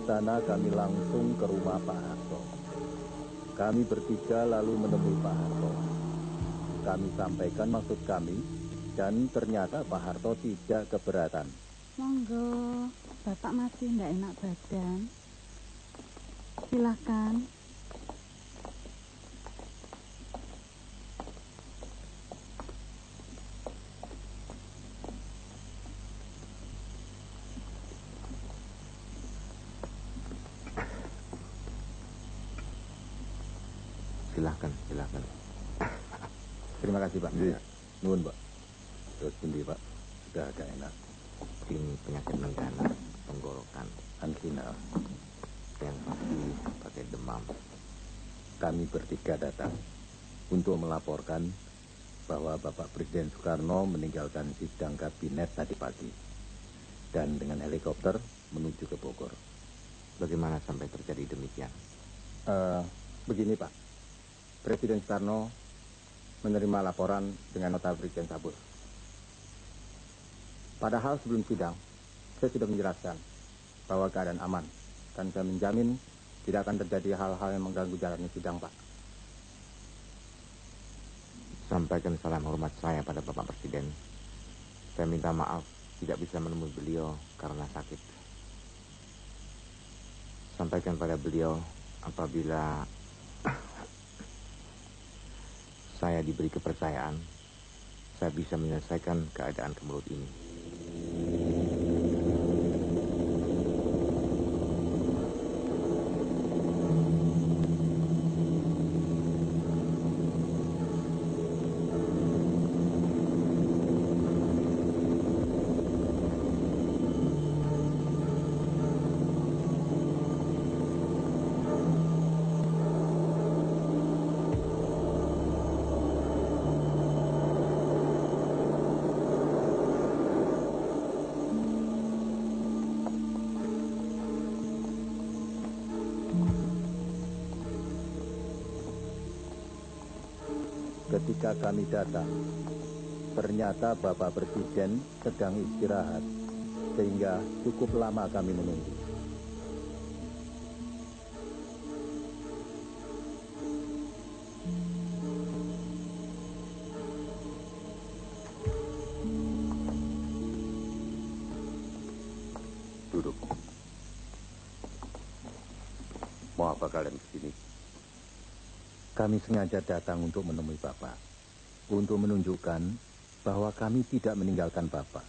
sana kami langsung ke rumah Pak Harto. Kami bertiga lalu menemui Pak Harto. Kami sampaikan maksud kami, dan ternyata Pak Harto tidak keberatan. Monggo, Bapak masih tidak enak badan. Silakan. Silakan. Terima kasih Pak. Iya. Nuhun Pak. Terus pundi Pak? Sudah agak enak. Ini penyakit menggana, tenggorokan, angina, yang pasti pakai demam. Kami bertiga datang untuk melaporkan bahwa Bapak Presiden Soekarno meninggalkan sidang kabinet tadi pagi dan dengan helikopter menuju ke Bogor. Bagaimana sampai terjadi demikian? Begini Pak, Presiden Soekarno menerima laporan dengan nota Presiden Sabur. Padahal sebelum sidang, saya sudah menjelaskan bahwa keadaan aman dan saya menjamin tidak akan terjadi hal-hal yang mengganggu jalannya sidang, Pak. Sampaikan salam hormat saya pada Bapak Presiden. Saya minta maaf tidak bisa menemui beliau karena sakit. Sampaikan pada beliau apabila saya diberi kepercayaan, saya bisa menyelesaikan keadaan kemelut ini. Ketika kami datang, ternyata Bapak Presiden sedang istirahat, sehingga cukup lama kami menunggu. Duduk. Mau apa kalian kesini? Kami sengaja datang untuk menemui Bapak, untuk menunjukkan bahwa kami tidak meninggalkan Bapak.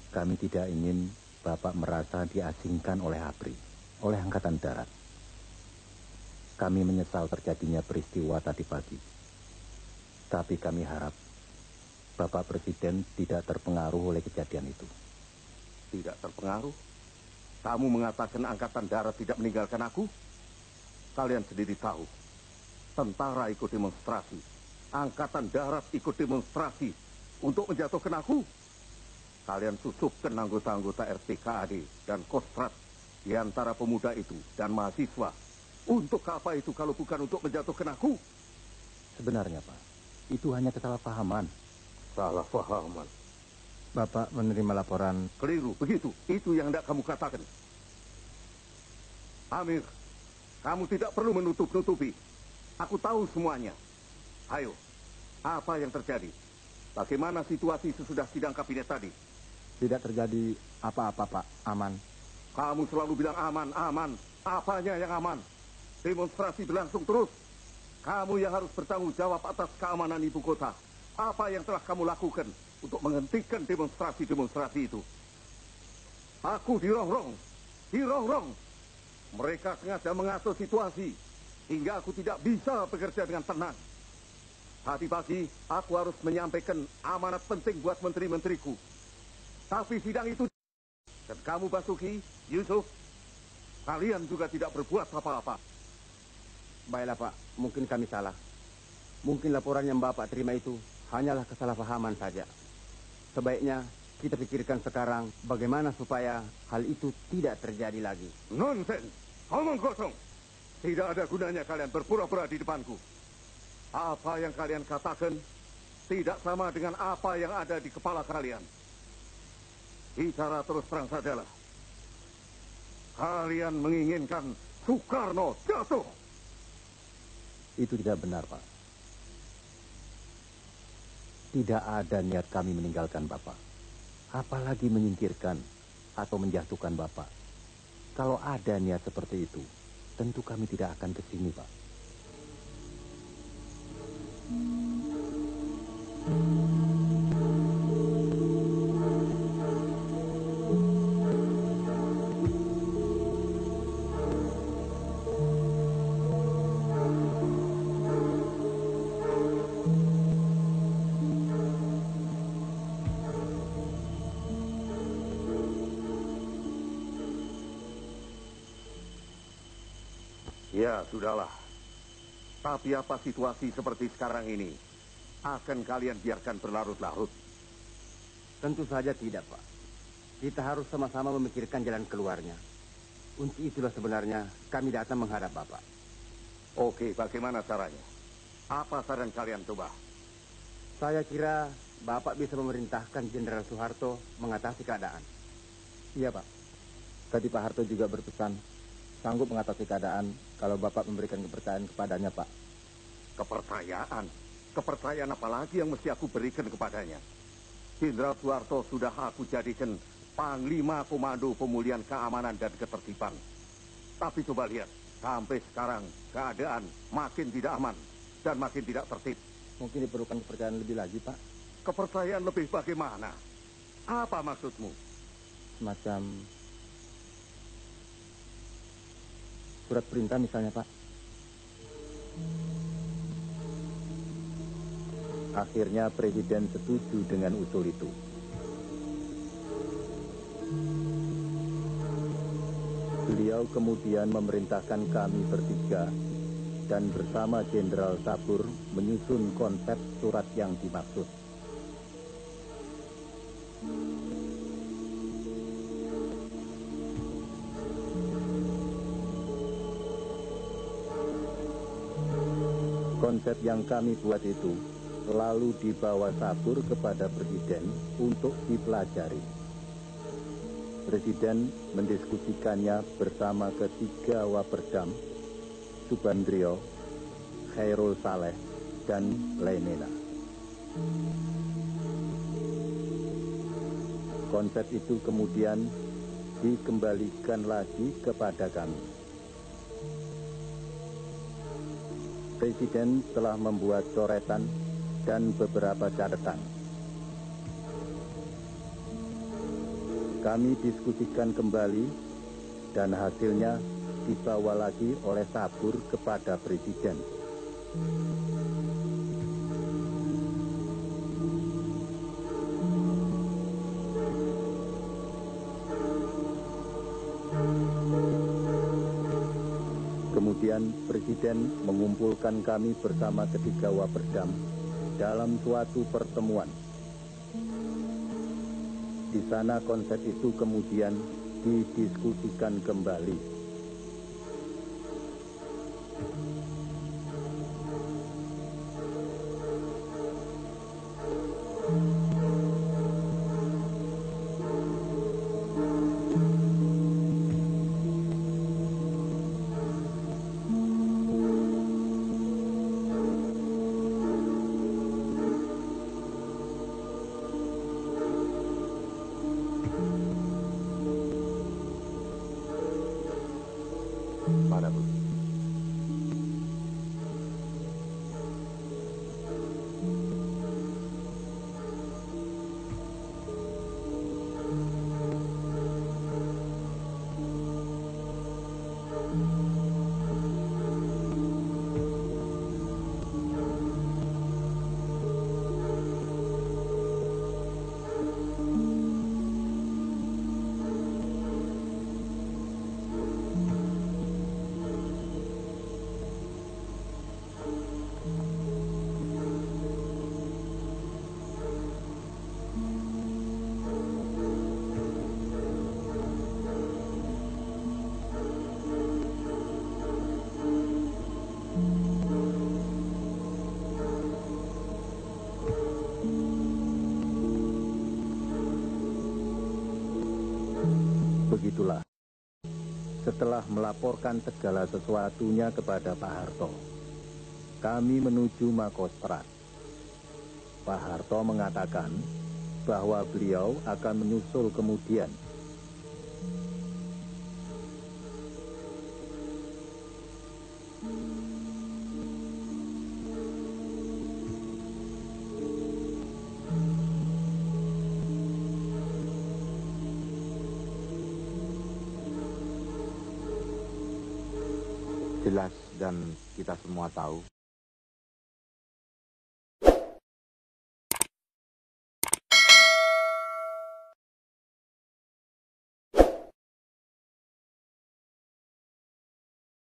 Kami tidak ingin Bapak merasa diasingkan oleh ABRI, oleh Angkatan Darat. Kami menyesal terjadinya peristiwa tadi pagi. Tapi kami harap Bapak Presiden tidak terpengaruh oleh kejadian itu. Tidak terpengaruh? Kamu mengatakan Angkatan Darat tidak meninggalkan aku? Kalian sendiri tahu. Tentara ikut demonstrasi, Angkatan Darat ikut demonstrasi untuk menjatuhkan aku. Kalian susupkan anggota-anggota RPKAD dan Kostrad di antara pemuda itu dan mahasiswa. Untuk apa itu kalau bukan untuk menjatuhkan aku? Sebenarnya Pak, itu hanya kesalahpahaman. Salah pahaman. Bapak menerima laporan. Keliru, begitu. Itu yang tidak kamu katakan. Amir, kamu tidak perlu menutup-nutupi. Aku tahu semuanya. Ayo, apa yang terjadi? Bagaimana situasi sesudah sidang kabinet tadi? Tidak terjadi apa-apa, Pak. Aman. Kamu selalu bilang aman, aman. Apanya yang aman? Demonstrasi berlangsung terus. Kamu yang harus bertanggung jawab atas keamanan ibu kota. Apa yang telah kamu lakukan untuk menghentikan demonstrasi-demonstrasi itu? Aku dirongrong. Mereka sengaja mengatur situasi hingga aku tidak bisa bekerja dengan tenang. Tadi pagi, aku harus menyampaikan amanat penting buat menteri-menteriku. Tapi sidang itu, dan kamu Basuki, Yusuf, kalian juga tidak berbuat apa-apa. Baiklah Pak, mungkin kami salah. Mungkin laporan yang Bapak terima itu hanyalah kesalahpahaman saja. Sebaiknya kita pikirkan sekarang bagaimana supaya hal itu tidak terjadi lagi. Nonsen, omong kosong. Tidak ada gunanya kalian berpura-pura di depanku. Apa yang kalian katakan tidak sama dengan apa yang ada di kepala kalian. Bicara terus terang sajalah. Kalian menginginkan Soekarno jatuh. Itu tidak benar, Pak. Tidak ada niat kami meninggalkan Bapak. Apalagi menyingkirkan atau menjatuhkan Bapak. Kalau ada niat seperti itu, tentu kami tidak akan ke sini, Pak. Ya, sudahlah. Tapi apa situasi seperti sekarang ini akan kalian biarkan berlarut-larut? Tentu saja tidak, Pak. Kita harus sama-sama memikirkan jalan keluarnya. Untuk itulah sebenarnya kami datang menghadap Bapak. Oke, bagaimana caranya? Apa saran kalian coba? Saya kira Bapak bisa memerintahkan Jenderal Soeharto mengatasi keadaan. Iya, Pak. Tadi Pak Harto juga berpesan sanggup mengatasi keadaan kalau Bapak memberikan kepercayaan kepadanya, Pak. Kepercayaan? Kepercayaan apa lagi yang mesti aku berikan kepadanya? Jenderal Soeharto sudah aku jadikan Panglima Komando Pemulihan Keamanan dan Ketertiban. Tapi coba lihat, sampai sekarang keadaan makin tidak aman dan makin tidak tertib. Mungkin diperlukan kepercayaan lebih lagi, Pak. Kepercayaan lebih bagaimana? Apa maksudmu? Semacam surat perintah misalnya, Pak. Akhirnya Presiden setuju dengan usul itu. Beliau kemudian memerintahkan kami bertiga dan bersama Jenderal Sabur menyusun konsep surat yang dimaksud. Konsep yang kami buat itu lalu dibawa Sabur kepada Presiden untuk dipelajari. Presiden mendiskusikannya bersama ketiga Waperdam, Subandrio, Khairul Saleh, dan Lainena. Konsep itu kemudian dikembalikan lagi kepada kami. Presiden telah membuat coretan dan beberapa catatan. Kami diskusikan kembali dan hasilnya dibawa lagi oleh Sabur kepada Presiden. Kemudian Presiden mengumpulkan kami bersama ketiga Waperdam dalam suatu pertemuan. Di sana konsep itu kemudian didiskusikan kembali. Mana, Bu? Begitulah setelah melaporkan segala sesuatunya kepada Pak Harto, kami menuju Makostrat. Pak Harto mengatakan bahwa beliau akan menyusul kemudian. Jelas dan kita semua tahu